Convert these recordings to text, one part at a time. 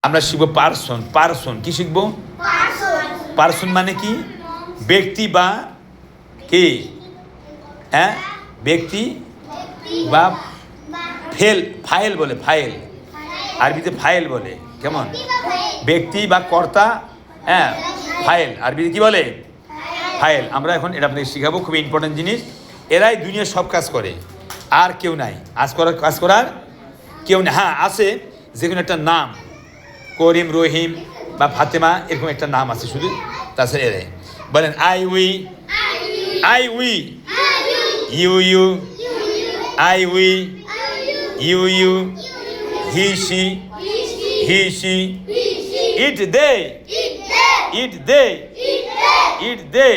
আমরা শিখবো person. Person কি শিখবো? পার্সন মানে কি? ব্যক্তি বা কি? হ্যাঁ, ব্যক্তি বা ফাইল বলে, ফাইল আরবিতে ফাইল বলে। কেমন? ব্যক্তি বা কর্তা, হ্যাঁ ফাইল আরবিতে কি বলে? ফাইল। আমরা এখন এটা আপনাকে শিখাবো, খুব ইম্পর্টেন্ট জিনিস। এরাই দুনিয়ার সব কাজ করে, আর কেউ নাই কাজ করার কেউ নেই। হ্যাঁ আছে, যে কোনো একটা নাম, করিম, রহিম বা ফাতেমা, এরকম একটা নাম আছে শুধু, তাছাড়া এরাই বলেন I we, I we, you you, I we, you you, he she, it they, it they,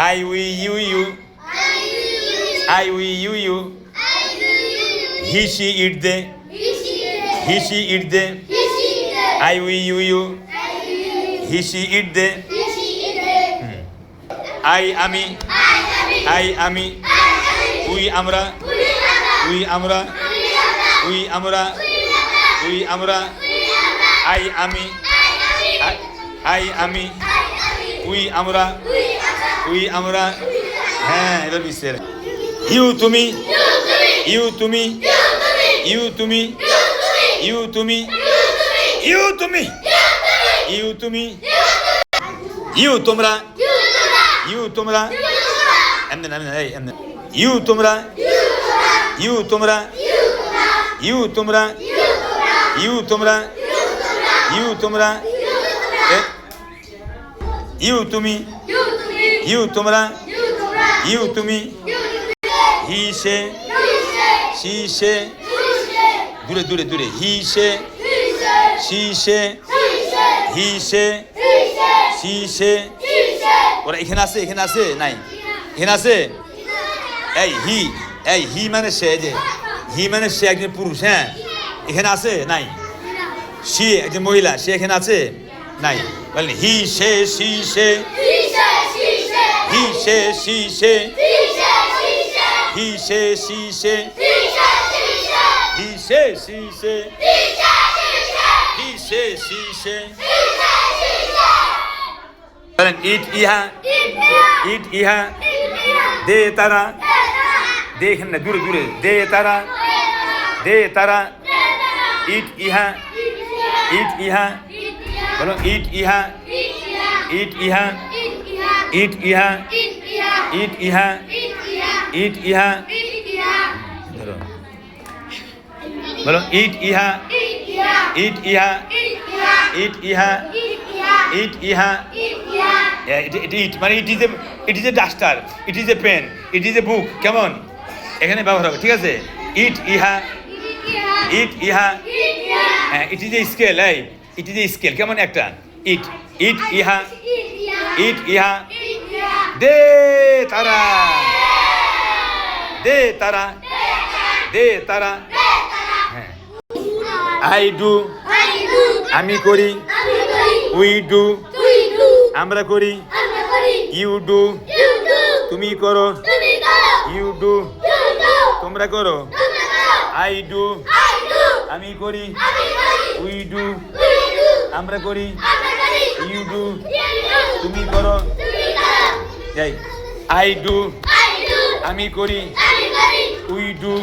I we, you you, I we, you you, he she, it they, it they, I we, you you, he she, it they, আমি, we আমরা, we আমরা, আমি, we আমরা, হ্যাঁ এবার বিশ্বের you তুমি, you তুমি, ইউ তুমি, ইউ তুমি, ইউ তুমি, ইউ তুমি, ইউ তোমরা, ইউ তোমরা, ইউ তোমরা, ইউ তোমরা, ইউ তোমরা, ইউ তোমরা, ইউ তোমরা, ইউ তুমি, ইউ তোমরা, ইউ তুমি, হি সে, সি সে, দূরে দূরে দূরে, হি সে, সি সে, হি সে, সি সে। ওরা এখানে আছে, এখানে আছে নাই? এখানে আছে। এই হি মানে সে, যে হি মানে সে একজন পুরুষ, হ্যাঁ এখানে আছে নাই? সে একজন মহিলা, সে এখানে আছে নাই? বলেন হি সে, সি সে, হি সে, সি সে, হি সে, সি সে, হি সে, সি সে, হি সে, সি সে। বলেন ইট ইহা, ইট ইহা, দে তারা, দে এখানে দূরে দূরে, দে তারা, দে তারা, ইট ইহা, ইট ইহা, বলো ইট ইহা, ইট ইহা, ইট ইহা, ইট ইহা, ইট ইহা, ধরো বলো ইট ইহা, ইট ইহা, ইট ইহা, ইট ইহা। ইট মানে it is a duster, it is a pen, it is a book. কেমন? এখানে ব্যবহার হবে, ঠিক আছে? ইট ইহা, ইট ইহা, হ্যাঁ ইট ইজ এ স্কেল, এই ইট ইজ এ স্কেল। কেমন একটা ইট, ইট ইহা, ইট ইহা, দে তারা, দে তারা, দে তারা, হ্যাঁ আই ডু, আমি করি, উই ডু, আমরা করি, ইউ ডু, তুমি করো, ইউ ডু, তোমরা করো, আই ডু, আমি করি, উই ডু, আমরা করি, ইউ ডু, তুমি করো, যাই আই ডু, আমি করি, উই ডু,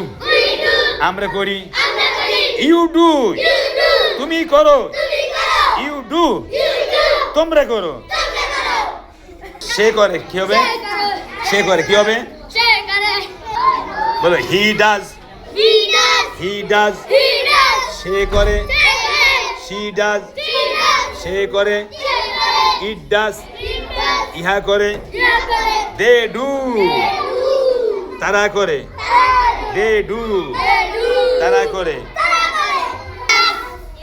আমরা করি, ইউ ডু, তুমি করো, ইউ ডু, তোমরা করো। সে করে কি হবে? সে করে কি হবে? বলো হি ডাজ, হি ডাজ, সে করে, শি ডাজ, সে করে, ইট ডাজ, ইহা করে, দে ডু, তারা করে, দে ডু, তারা করে।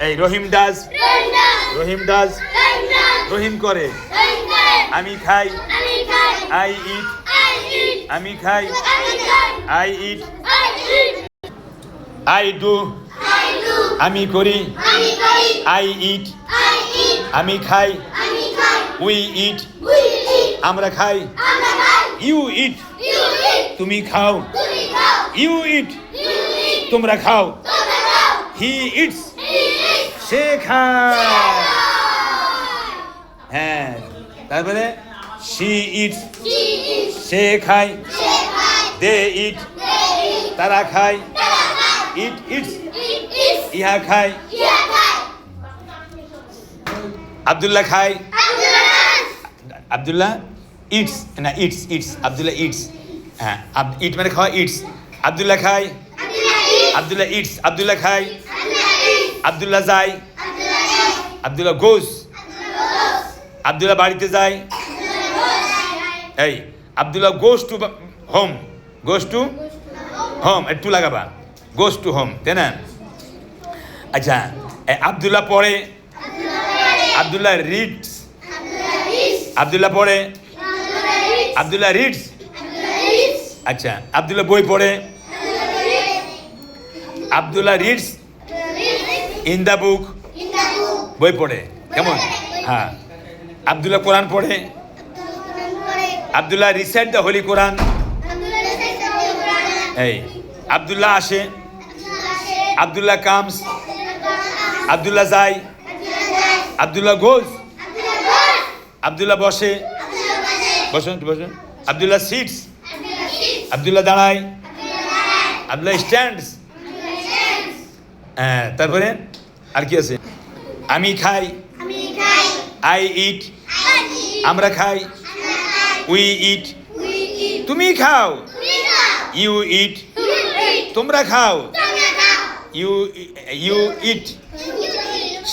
এই রহিম ডাজ, রহিম ডাজ, রহিম করে, আমি খাই, আই ইট, আমি খাই, আই ইট, আই ডু, আমি করি, আই ইট, আমি খাই, উই ইট, আমরা খাই, ইউ ইট, তুমি খাও, ইউ ইট, তোমরা খাও, হি ইটস, সে খায়। হ্যাঁ, তারপরে she eats, সে খায়, they eat, তারা খায়, it eats, ইহা খায়, আব্দুল্লাহ খায়, আব্দুল্লাহ ইটস না ইটস আব্দুল্লাহ ইটস। হ্যাঁ, ইট মানে খাওয়া, ইটস। আব্দুল্লাহ খায়, আব্দুল্লাহ ইটস, আব্দুল্লাহ খায়, আব্দুল্লাহ যায়, আব্দুল্লাহ গোস, আব্দুল্লাহ বাড়িতে যায়, এই Abdullah goes to home, goes to home, একটু লাগাবা, গোস টু হোম, তাই না? আচ্ছা, আব্দুল্লাহ পড়ে, আব্দুল্লাহ রিডস, আব্দুল্লাহ পড়ে, আব্দুল্লাহ রিডস। আচ্ছা, আব্দুল্লাহ বই পড়ে, Abdullah reads in the book, বই পড়ে, কেমন? হ্যাঁ, আব্দুল্লাহ কোরআন পড়ে, আব্দুল্লাহ রিসাইট দ্য হোলি কোরআন। এই আব্দুল্লাহ আসে, আব্দুল্লাহ কামস, আব্দুল্লাহ যায়, আব্দুল্লাহ গোজ, আব্দুল্লাহ বসে, বসুন বসুন, আব্দুল্লাহ সিটস, আব্দুল্লাহ দাঁড়ায়, আব্দুল্লাহ স্ট্যান্ডস। হ্যাঁ, তারপরে আর কি আছে? আমি খাই, আই ইট, আমরা খাই, উই ইট, তুমি খাও, ইউ ইট, তোমরা খাও, ইউ ইট,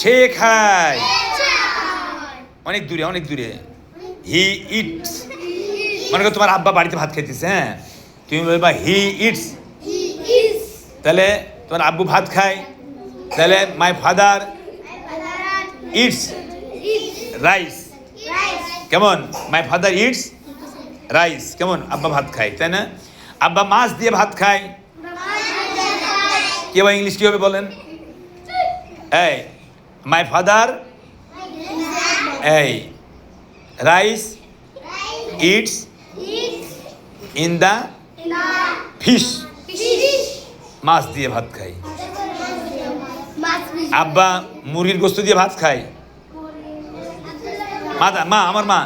সে খায়। অনেক দূরে, অনেক দূরে। হি ইটস, মনে করো তোমার আব্বা বাড়িতে ভাত খাইতেছে, হ্যাঁ, তুমি বলবা হি ইটস, তাহলে তোমার আব্বু ভাত খায়, তাহলে মাই ফাদার ইটস রাইস, কেমন? মাই ফাদার ইটস রাইস, কেমন? আব্বা ভাত খায়, তাই না? আব্বা মাছ দিয়ে ভাত খায়। কেউ ইংলিশ কি হবে বলেন? এই মাই ফাদার, এই rice eats in the fish, মাছ দিয়ে ভাত খায়। আব্বা মুরগির গোস্ত দিয়ে ভাত খায়। মা, আমার মা,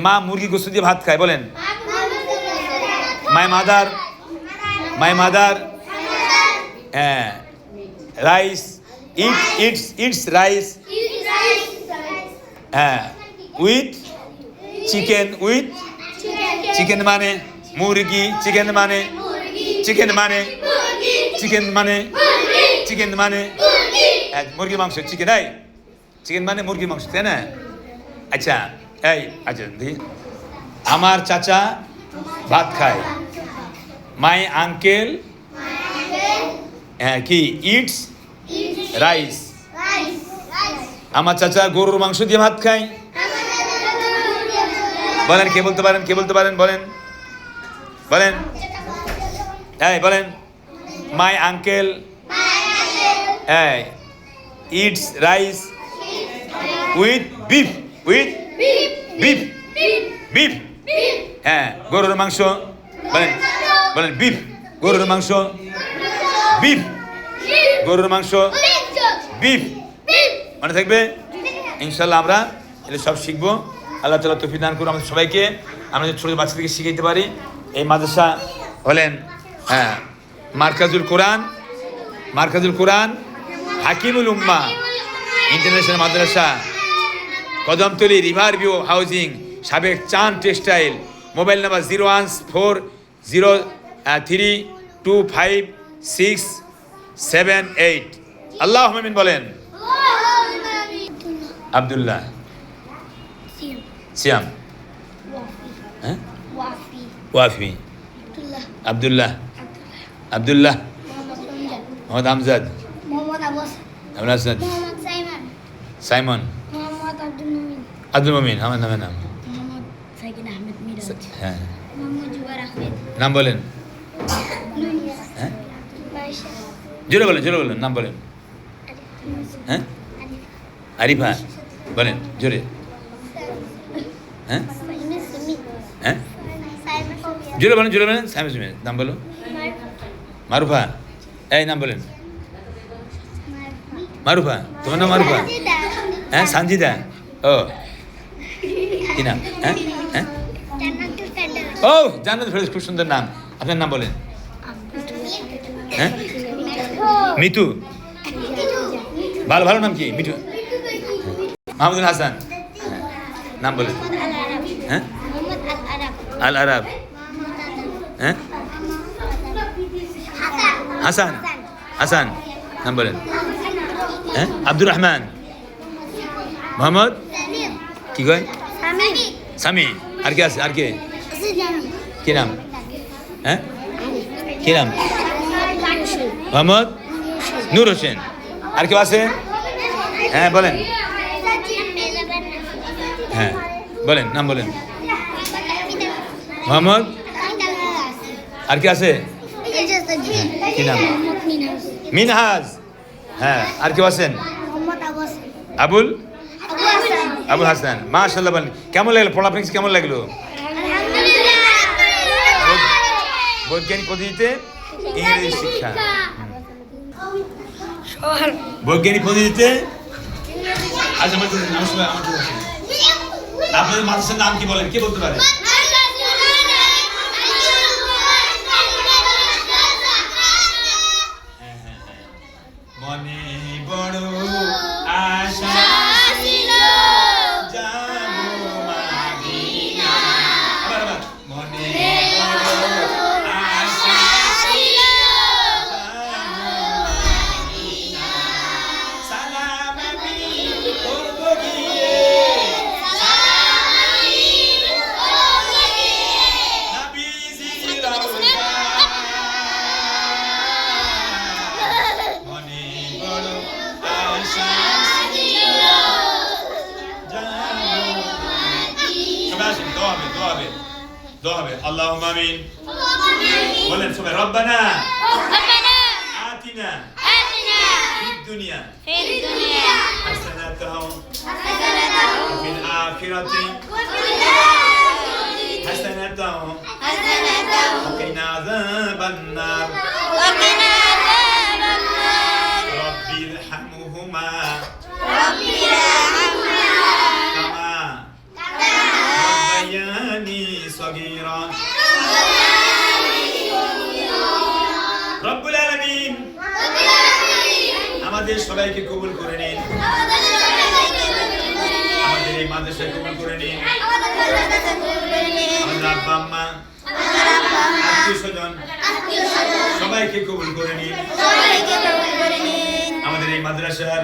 মা মুরগির গোস্ত দিয়ে ভাত খায়, বলেন। My mother rice eats rice, হ্যাঁ, উইথ চিকেন, উইথ চিকেন মানে মুরগি, চিকেন মানে চিকেন মানে চিকেন মানে চিকেন মানে মুরগির মাংস, চিকেন, এই চিকেন মানে মুরগির মাংস, তাই না? আচ্ছা, এই আচ্ছা, আমার চাচা ভাত খায়। মাই আঙ্কেল কি ইটস রাইস, আমার চাচা গরুর মাংস দিয়ে ভাত খায়। বলেন, কে বলতে পারেন, কে বলতে পারেন, বলেন বলেন, এই বলেন। My uncle eats rice with beef, with beef, beef, হ্যাঁ, গরুর মাংস, বলেন বলেন, বিফ, গরুর মাংস, বিফ, গরুর মাংস, বিফ, মনে থাকবে ইনশাল্লাহ। আমরা এগুলো সব শিখবো। আল্লাহ তাআলা তৌফিক দান করুন আমাদের সবাইকে, আমরা ছোট বাচ্চাদেরকে শিখাইতে পারি। এই মাদ্রাসা হলেন মার্কাজুল কোরআন হাকিমুল উম্মাহ ইন্টারন্যাশনাল মাদ্রাসা, কদমতলী রিভার ভিউ হাউজিং, সাবেক চাঁদ টেক্সটাইল। Mobile number 01403256678। আল্লাহ আমিন বলেন। আব্দুল্লাহ, সিয়াম, হ্যাঁ, ওয়াফি, আব্দুল্লাহ, মোহাম্মদ আমজাদ, আবুল হাসান, সাইমন, আব্দুল মুমিন, আমার নামের নাম, হ্যাঁ, নাম বলেন, হ্যাঁ, জোরে বলেন, জোরে বলেন, নাম বলেন, হ্যাঁ, আরিফা, বলেন জোরে, হ্যাঁ, হ্যাঁ, জোরে বলেন, জোরে বলেন, সাইমন, নাম বলো, মারুফা, এই নাম বলেন, মারুফা, তোমার নাম মারুফা? হ্যাঁ, সানজিদা। ও কি নাম? হ্যাঁ হ্যাঁ, ও জান্নাত ফেরদৌস, খুব সুন্দর নাম। আপনার নাম বলেন। হ্যাঁ, মিতু। ভালো ভালো নাম কি? মিঠু। মাহমুদুল হাসান। নাম বলেন। হ্যাঁ, আল আরাব। হ্যাঁ, হাসান। হাসান নাম বলেন। হ্যাঁ, আব্দুর রহমান। মোহাম্মদ কি কয়? সামি। আর কে আছে? আর কে? কি নাম? হ্যাঁ, কি নাম? মোহাম্মদ নূর হোসেন। আর কেউ আছে? হ্যাঁ বলেন। হ্যাঁ বলেন, নাম বলেন। মোহাম্মদ। আর কে আছে? কি নাম? মিনহাজ। হ্যাঁ, আর কেউ আছেন? আবুল আবুল হাসান। মাশাআল্লাহ। বলেন কেমন লাগলো পড়ালেখা? কেমন লাগলো? বৈজ্ঞানিক পদ্ধতিতে ইংরেজি শিক্ষা। বৈজ্ঞানিক পদ্ধতিতে। আজ আমার আপনাদের মাদ্রাসার নাম কি বলেন? কে বলতে পারে? মনে বড় আশা ছিল যাবো মদিনা। আবার আবার। মনে বড় আশা ছিল যাবো মদিনা। সালাম আমি করব গিয়ে, নবীজির রওজা। মনে বড় আশা ছিল যাবো মদিনা। সবাই আসেন, দোয়া হবে, দোয়া হবে, দোয়া হবে। আল্লাহুম্মা আমিন। বলেন সবাই। রব্বানা আতিনা ফিদ দুনিয়া হাসানাতাও ওয়া ফিল আখিরাতি হাসানাতাও ওয়া কিনা আযাবান নার। রব্বির হামহুমা কামা রব্বায়ানি সগীরা। রব্বুল আলামিন আমাদের সবাইকে কবুল করে নিন। আমাদের এই মাদ্রাসায় কবুল করে নিন। আমাদের আব্বা আম্মা, আত্মীয় স্বজন সবাইকে কবুল করে নিন। আমাদের এই মাদ্রাসার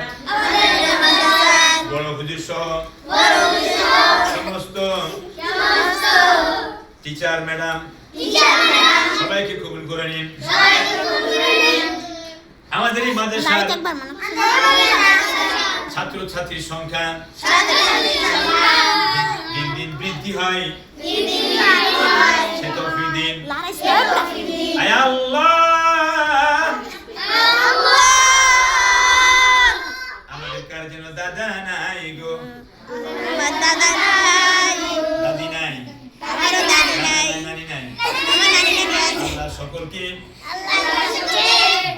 বড় হুজুর সহ সমস্ত টিচার ম্যাডাম সবাইকে কবুল করে নিন। আমাদের এই মাদ্রাসার ছাত্র ছাত্রীর সংখ্যা দিন দিন বৃদ্ধি হয়, সে তৌফিক দিন। আয় আল্লাহ, আমাদের কার যেন দাদা নাই গো, দাদি নাই, নানি নাই। আল্লাহ সকলকে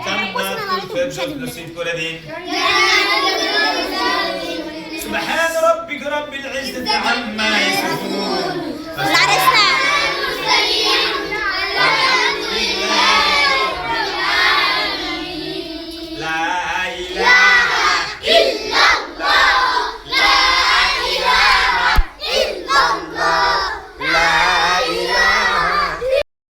জান্নাতুল ফেরদৌস নসিব করে দিন। সুবহান রাব্বিকা রাব্বিল ইজ্জাতি আম্মা ইয়াসিফুন। ইল্লাল্লাহ, লা ইলাহা ইল্লাল্লাহ।